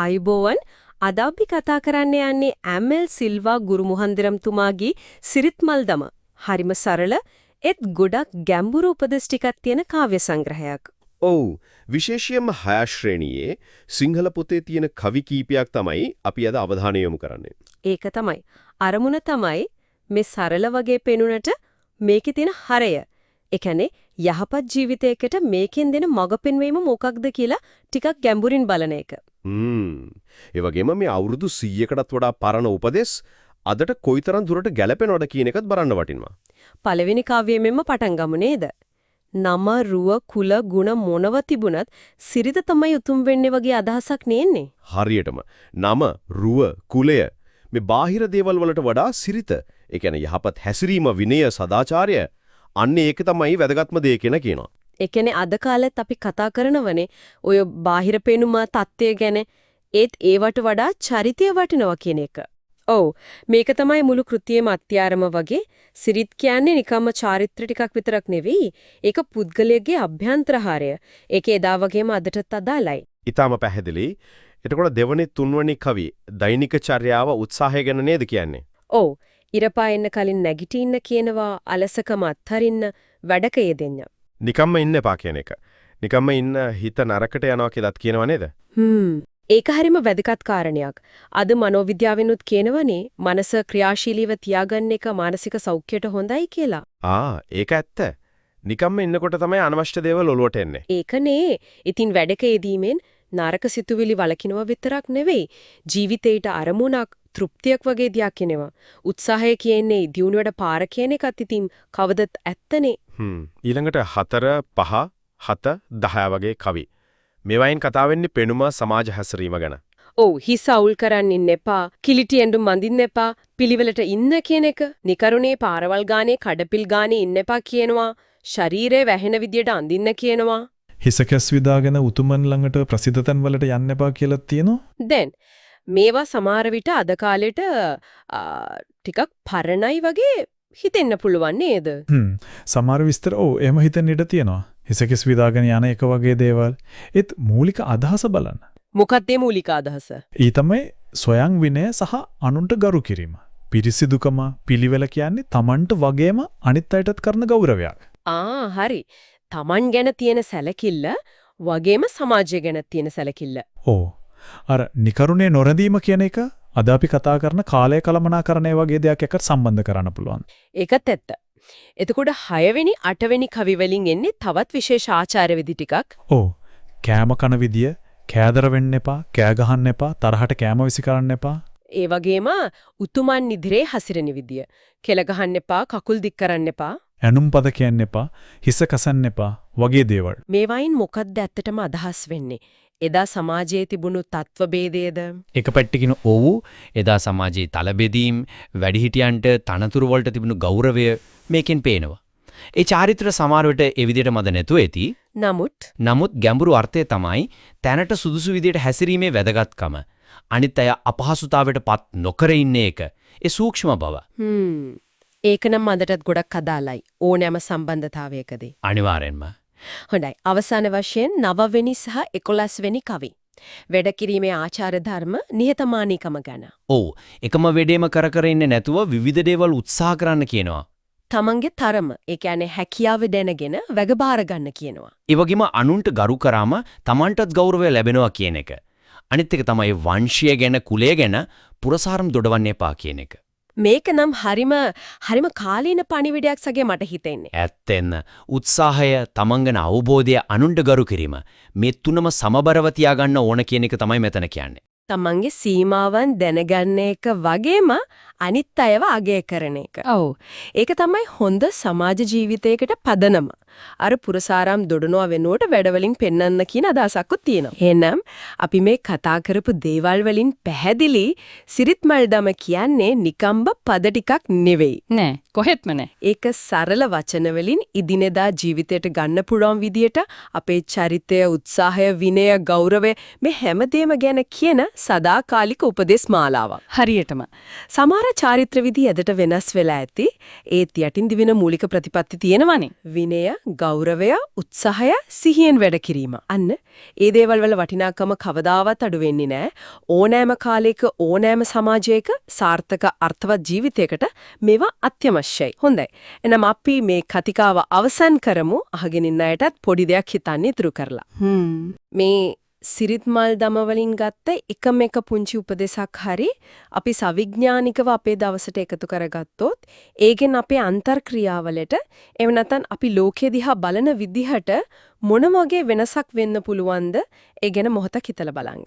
ආයුබෝවන් අද අපි කතා කරන්න යන්නේ එම්.එල්. සිල්වා ගුරුමුහන්දිරම් තුමාගේ සිරිත්මල්දම. හරිම සරල ඒත් ගොඩක් ගැඹුරු උපදෙස් ටිකක් තියෙන කාව්‍ය සංග්‍රහයක්. ඔව් විශේෂයෙන්ම 6 ශ්‍රේණියේ සිංහල පොතේ තියෙන කවි කීපයක් තමයි අපි අද අවධානය යොමු කරන්නේ. ඒක තමයි. අරමුණ තමයි මේ සරල වගේ පෙනුනට මේකේ තියෙන හරය. ඒ කියන්නේ යහපත් ජීවිතයකට මේකෙන් දෙන මඟ පෙන්වීම මොකක්ද කියලා ටිකක් ගැඹුරින් බලන එක. ඒ වගේම මේ අවුරුදු 100කටත් වඩා පරණ උපදෙස් අදට කොයිතරම් දුරට ගැලපෙනවද කියන එකත් බලන්න වටිනවා. පළවෙනි කාව්‍යයෙන්ම පටන් ගමු නේද? නම රුව කුල ගුණ මොනව තිබුණත් සිරිත තමයි උතුම් වෙන්නේ වගේ අදහසක් නෙන්නේ. හරියටම නම රුව කුලය මේ බාහිර දේවල් වලට වඩා සිරිත. ඒ කියන්නේ යහපත් හැසිරීම විනය සදාචාරය අන්න ඒක තමයි වැදගත්ම දේ කියනවා. ඒ කියන්නේ අද කාලෙත් අපි කතා කරනවනේ ඔය බාහිර පෙනුම தත්ත්වය ගැන ඒත් ඒවට වඩා චරිතය වටිනවා කියන එක. ඔව් මේක තමයි මුළු කෘතියේම අත්‍යාරම වගේ සිරිත් කියන්නේ නිකම්ම චාරිත්‍ර ටිකක් විතරක් නෙවෙයි. ඒක පුද්ගලයාගේ අභ්‍යන්තරහාරය. ඒක එදා වගේම අදටත් අදාළයි. ඊටම පැහැදිලි. එතකොට දෙවනි තුන්වෙනි කවි දෛනික චර්යාව උත්සාහය ගැන නේද කියන්නේ? ඔව් ඉරපායෙන්න කලින් නැගිටින්න කියනවා අලසකම අත්හරින්න වැඩක යෙදෙන්න. නිකම්ම ඉන්න එපා කියන එක. නිකම්ම ඉන්න හිත නරකට යනවා කියලාත් කියනවා නේද? ඒක හරිම වැදගත් කාරණයක්. අද මනෝවිද්‍යාවෙනුත් කියනවනේ මනස ක්‍රියාශීලීව තියාගන්න එක මානසික සෞඛ්‍යයට හොඳයි කියලා. ඒක ඇත්ත. නිකම්ම ඉන්නකොට තමයි අනවශ්‍ය දේවල් ඔලුවට එන්නේ. ඒකනේ. ඉතින් වැඩක යෙදීමෙන් නරක සිතුවිලි වළකිනවා විතරක් නෙවෙයි ජීවිතේට අරමුණක් තෘප්තියක් වගේ දෙයක් එනවා. උත්සාහය කියන්නේ දියුණුවට පාර කියන එකත් ඉතින් කවදත් ඇත්තනේ. ඊළඟට 4 5 7 10 වගේ කවි. මේවායින් කතා වෙන්නේ පෙනුම සමාජ හැසිරීම ගැන. ඔව් හිස අවුල් කරන් ඉන්න එපා, කිලිටි ඇඳුම් මඳින්න එපා, පිළිවෙලට ඉන්න කියන එක, නිකරුණේ පාරවල් ගානේ කඩපිල් ගානේ ඉන්න එපා කියනවා, ශරීරය වැහෙන විදියට අඳින්න කියනවා. හිසකැස් විදාගෙන උතුමන් ළඟට ප්‍රසිද්ධ තැන් වලට යන්න එපා කියලා තියෙනවා. දැන් මේවා සමහර විට අද කාලෙට ටිකක් පරණයි වගේ හිතෙන්න පුළුවන් නේද? සමහර විස්තර එහෙම හිතෙන්න ඉඩ තියෙනවා. හිසකැස් විදාගෙන යන එක වගේ දේවල්. ඒත් මූලික අදහස බලන්න. මොකක්ද මේ මූලික අදහස? ඊ තමයි සොයං විනය සහ අනුන්ට ගරු කිරීම. පිරිසිදුකම පිළිවෙල කියන්නේ Tamanට වගේම අනිත් අයටත් කරන ගෞරවයක්. හරි. Taman ගැන තියෙන සැලකිල්ල වගේම සමාජය ගැන තියෙන සැලකිල්ල. අර නිකරුණේ නොරැඳීම කියන එක අද අපි කතා කරන කාලය කළමනාකරණය වගේ දෙයක් එක්ක සම්බන්ධ කරන්න පුළුවන්. ඒකත් ඇත්ත. එතකොට 6 වෙනි 8 වෙනි කවි වලින් එන්නේ තවත් විශේෂ ආචාර විදි ටිකක්. කෑම කන විදිය, කෑදර වෙන්න එපා, කෑ ගහන්න එපා, තරහට කෑම විසි කරන්න එපා. ඒ වගේම උතුමන් ඉදිරියේ හසිරෙන විදිය. කෙල ගහන්න එපා, කකුල් දික් කරන්න එපා. ඇනුම් පද කියන්න එපා, හිස කසන්න එපා වගේ දේවල්. මේවායින් මොකක්ද ඇත්තටම අදහස් වෙන්නේ? එදා සමාජයේ තිබුණු තත්ත්ව ભેදයේද? එක පැත්තකින් එදා සමාජයේ තල බෙදීම්, වැඩිහිටියන්ට තනතුරු වලට තිබුණු ගෞරවය මේකෙන් පේනවා. ඒ චාරිත්‍ර සමහර විට ඒ විදිහට මද නැතුව ඇති. නමුත් ගැඹුරු අර්ථය තමයි තැනට සුදුසු විදිහට හැසිරීමේ වැදගත්කම. අනිත් අය අපහසුතාවයටපත් නොකර ඉන්න එක. ඒ සූක්ෂම බව. ඒක නම් අදටත් ගොඩක් අදාළයි ඕනෑම සම්බන්ධතාවයකදී. අනිවාර්යෙන්ම. හොඳයි. අවසාන වශයෙන් 9 වෙනි සහ 11 වෙනි කවි. වැඩ කිරීමේ ආචාර ධර්ම නිහතමානීකම ගැන. එකම වෙඩේම කර ඉන්නේ නැතුව විවිධ දේවල් උත්සාහ කරන්න කියනවා. තමන්ගේ තරම, ඒ කියන්නේ හැකියාව දැනගෙන වැග බාර ගන්න කියනවා. ඒ වගේම අනුන්ට ගරු කරාම තමන්ටත් ගෞරවය ලැබෙනවා කියන එක. අනිත් එක තමයි වංශය ගැන, කුලය ගැන පුරසාරම් දොඩවන්න එපා කියන එක. මේක නම් හරිම කාලීන පණිවිඩයක් සගේ මට හිතෙන්නේ. ඇත්තෙන්න උත්සාහය, තමන්ගෙන අවබෝධය, අනුන්ට ගරු කිරීම මේ තුනම සමබරව තියාගන්න ඕන කියන එක තමයි මෙතන කියන්නේ. තමන්ගේ සීමාවන් දැනගන්න එක වගේම අනිත් අයව අගය කරන එක. ඒක තමයි හොඳ සමාජ ජීවිතයකට පදනම. අර පුරසාරම් දොඩනවා වෙනුවට වැඩවලින් පෙන්වන්න කියන අදහසක්ත් තියෙනවා. එහෙනම් අපි මේ කතා කරපු දේවල් වලින් පැහැදිලි සිරිත්මල්දම කියන්නේ නිකම්බ පද ටිකක් නෙවෙයි. නෑ, කොහෙත්ම නෑ. ඒක සරල වචන වලින් ඉදිනෙදා ජීවිතයට ගන්න පුළුවන් විදියට අපේ චරිතය, උත්සාහය, විනය, ගෞරවය මේ හැමදේම ගැන කියන සදාකාලික උපදේශ මාලාවක්. හරියටම. සමහර සමහර චාරිත්‍ර විදි ඇදට වෙනස් වෙලා ඇති. ඒත් යටින් දිවෙන මූලික ප්‍රතිපත්ති තියෙනවනේ. විනය, ගෞරවය, උත්සාහය, සිහියෙන් වැඩ කිරීම. අන්න ඒ දේවල් වල වටිනාකම කවදාවත් අඩු වෙන්නේ නැහැ. ඕනෑම කාලයක ඕනෑම සමාජයක සාර්ථක අර්ථවත් ජීවිතයකට මේවා අත්‍යවශ්‍යයි. හොඳයි. එහෙනම් අපි මේ කතිකාව අවසන් කරමු. අහගෙන ඉන්න අයටත් පොඩි දෙයක් හිතන්න ඉතුරු කරලා. මේ සිරිත් මල් දම වලින් ගත්ත එකම එක පුංචි උපදේශයක් හරි අපි සවිඥානිකව අපේ දවසට එකතු කරගත්තොත් ඒකෙන් අපේ අන්තර්ක්‍රියාවලට එහෙම නැත්නම් අපි ලෝකෙ දිහා බලන විදිහට මොන වගේ වෙනසක් වෙන්න පුළුවන්ද ඒ ගැන මොහොතක් හිතලා බලන්න.